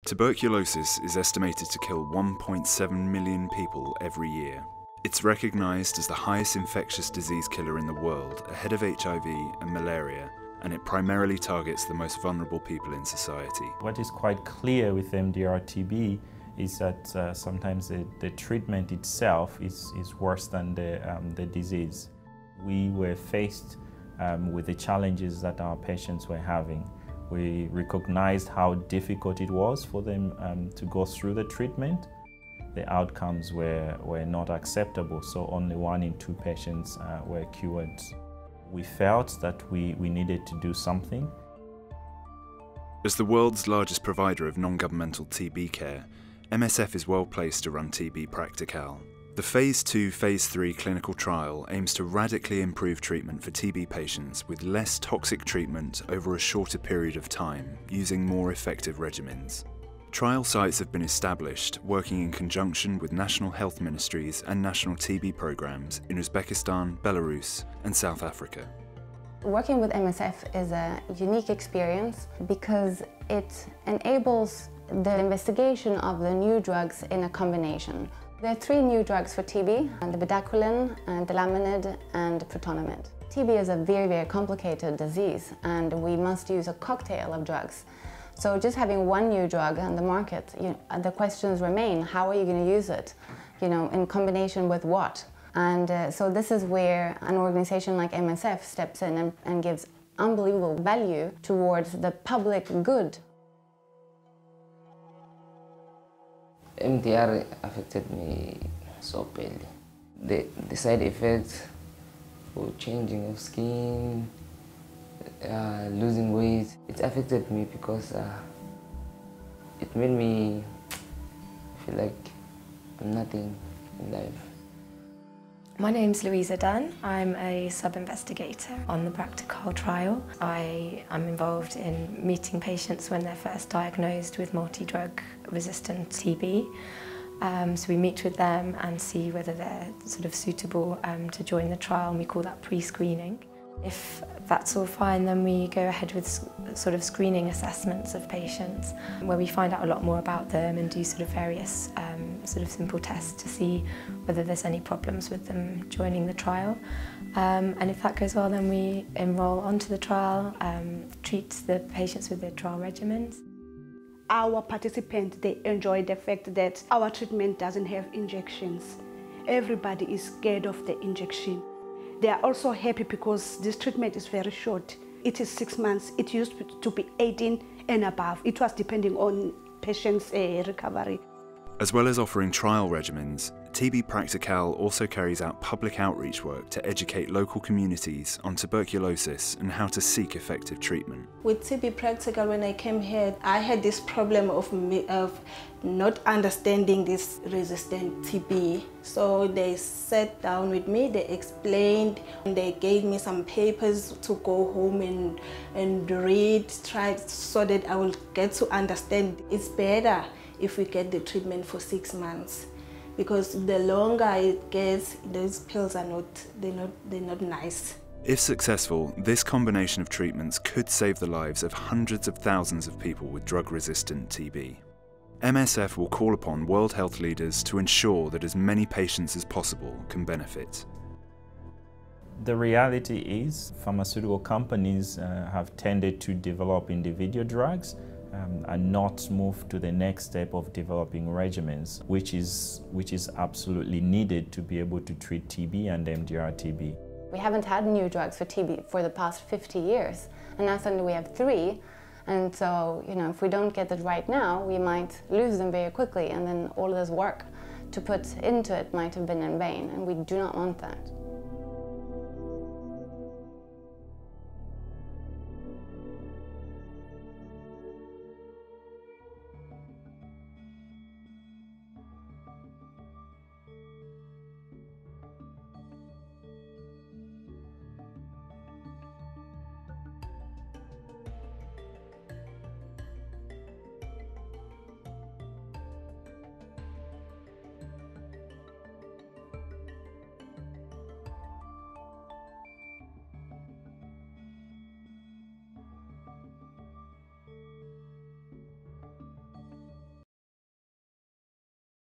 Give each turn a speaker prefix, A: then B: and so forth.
A: Tuberculosis is estimated to kill 1.7 million people every year. It's recognised as the highest infectious disease killer in the world, ahead of HIV and malaria, and it primarily targets the most vulnerable people in society.
B: What is quite clear with MDR-TB is that sometimes the treatment itself is worse than the disease. We were faced with the challenges that our patients were having. We recognized how difficult it was for them to go through the treatment. The outcomes were not acceptable, so only 1 in 2 patients were cured. We felt that we needed to do something.
A: As the world's largest provider of non-governmental TB care, MSF is well placed to run TB Practical. The Phase 2, Phase 3 clinical trial aims to radically improve treatment for TB patients with less toxic treatment over a shorter period of time, using more effective regimens. Trial sites have been established, working in conjunction with national health ministries and national TB programs in Uzbekistan, Belarus, and South Africa.
C: Working with MSF is a unique experience because it enables the investigation of the new drugs in a combination. There are 3 new drugs for TB, the bedaquiline, the laminid, and protonamide. TB is a very, very complicated disease, and we must use a cocktail of drugs. So just having 1 new drug on the market, the questions remain: how are you going to use it? In combination with what? And so this is where an organization like MSF steps in and gives unbelievable value towards the public good.
D: MDR affected me so badly. The side effects for changing of skin, losing weight, it affected me because it made me feel like I'm nothing in life.
E: My name's Louisa Dunn. I'm a sub-investigator on the Practical trial. I am involved in meeting patients when they're first diagnosed with multi-drug resistant TB. So we meet with them and see whether they're sort of suitable to join the trial, and we call that pre-screening. If that's all fine, then we go ahead with sort of screening assessments of patients, where we find out a lot more about them and do sort of various sort of simple tests to see whether there's any problems with them joining the trial. And if that goes well, then we enroll onto the trial, treat the patients with their trial regimens.
F: Our participants, they enjoy the fact that our treatment doesn't have injections. Everybody is scared of the injection. They are also happy because this treatment is very short. It is 6 months. It used to be 18 and above. It was depending on patients' recovery.
A: As well as offering trial regimens, TB Practical also carries out public outreach work to educate local communities on tuberculosis and how to seek effective treatment.
G: With TB Practical, when I came here, I had this problem of not understanding this resistant TB. So they sat down with me, they explained, and they gave me some papers to go home and read, try so that I will get to understand. It's better if we get the treatment for 6 months, because the longer it gets, those pills are they're not nice.
A: If successful, this combination of treatments could save the lives of hundreds of thousands of people with drug-resistant TB. MSF will call upon world health leaders to ensure that as many patients as possible can benefit.
B: The reality is, pharmaceutical companies have tended to develop individual drugs and not move to the next step of developing regimens, which is absolutely needed to be able to treat TB and MDR-TB.
C: We haven't had new drugs for TB for the past 50 years, and now suddenly we have 3. And so, if we don't get it right now, we might lose them very quickly, and then all of this work to put into it might have been in vain, and we do not want that.